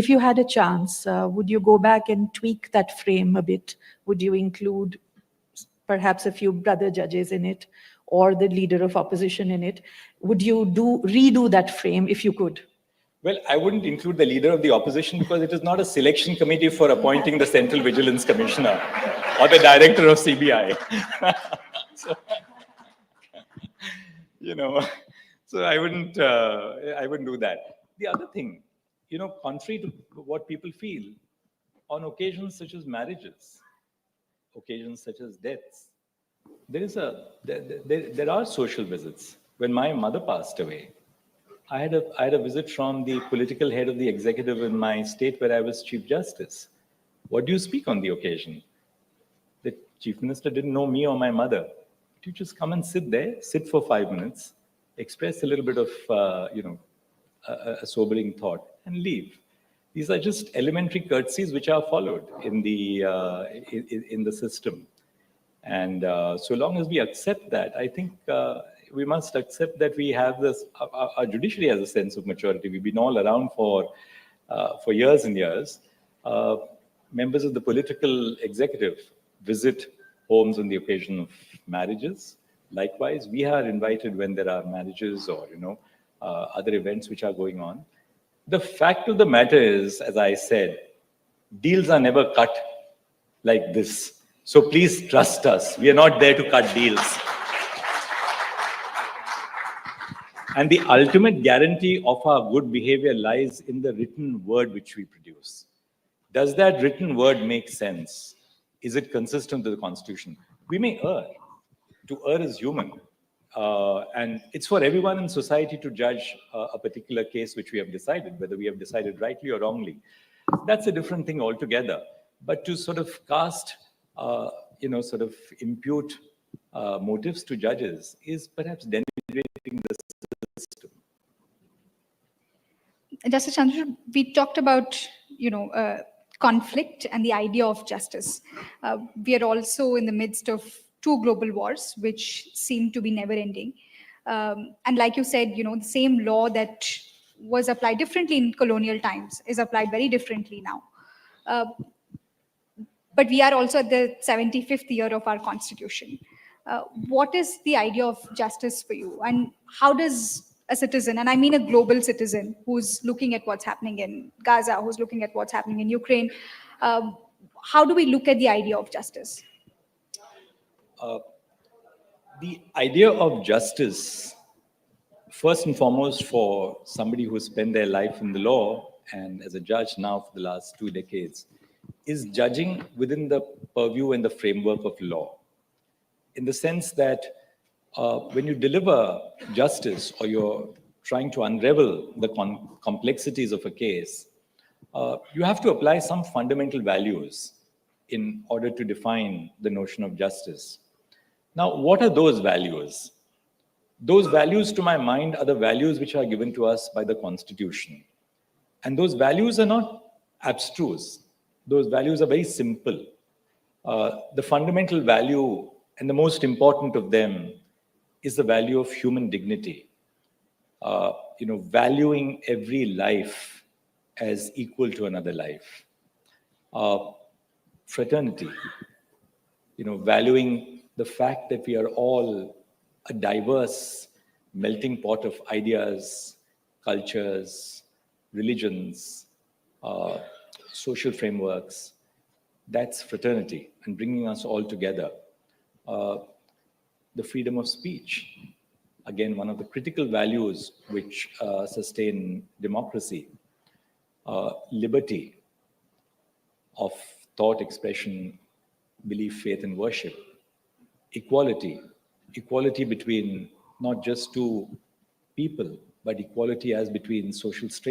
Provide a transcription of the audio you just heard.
If you had a chance, would you go back and tweak that frame a bit? Would you include perhaps a few brother judges in it, or the leader of opposition in it? Would you redo that frame if you could? Well, I wouldn't include the leader of the opposition because it is not a selection committee for appointing the Central Vigilance Commissioner or the director of CBI. So, so I wouldn't do that. The other thing, contrary to what people feel, on occasions such as marriages, occasions such as deaths, there are social visits. When my mother passed away, I had a visit from the political head of the executive in my state where I was Chief Justice. What do you speak on the occasion? The Chief Minister didn't know me or my mother. You just come and sit for 5 minutes, express a little bit of, a sobering thought, and leave. These are just elementary courtesies which are followed in the system. And so long as we accept that, I think we must accept that we have this, our judiciary has a sense of maturity. We've been all around for years and years. Members of the political executive visit homes on the occasion of marriages. Likewise, we are invited when there are marriages or, other events which are going on. The fact of the matter is, as I said, deals are never cut like this. So please trust us. We are not there to cut deals. And the ultimate guarantee of our good behavior lies in the written word which we produce. Does that written word make sense? Is it consistent with the Constitution? We may err. To err is human. And it's for everyone in society to judge a particular case which we have decided, whether we have decided rightly or wrongly. That's a different thing altogether. But to sort of cast, sort of impute motives to judges is perhaps denigrating the system. Justice Chandrachud, we talked about, conflict and the idea of justice. We are also in the midst of 2 global wars, which seem to be never ending. And like you said, the same law that was applied differently in colonial times is applied very differently now. But we are also at the 75th year of our Constitution. What is the idea of justice for you? And how does a citizen, and I mean a global citizen who's looking at what's happening in Gaza, who's looking at what's happening in Ukraine, how do we look at the idea of justice? The idea of justice, first and foremost, for somebody who spent their life in the law and as a judge now for the last 2 decades, is judging within the purview and the framework of law. In the sense that when you deliver justice or you're trying to unravel the complexities of a case, you have to apply some fundamental values in order to define the notion of justice. Now, what are those values? Those values, to my mind, are the values which are given to us by the Constitution. And those values are not abstruse. Those values are very simple. The fundamental value, and the most important of them, is the value of human dignity. Valuing every life as equal to another life. Fraternity. Valuing the fact that we are all a diverse melting pot of ideas, cultures, religions, social frameworks. That's fraternity and bringing us all together. The freedom of speech, again, one of the critical values which sustain democracy. Liberty of thought, expression, belief, faith, and worship. Equality between not just 2 people, but equality as between social strata.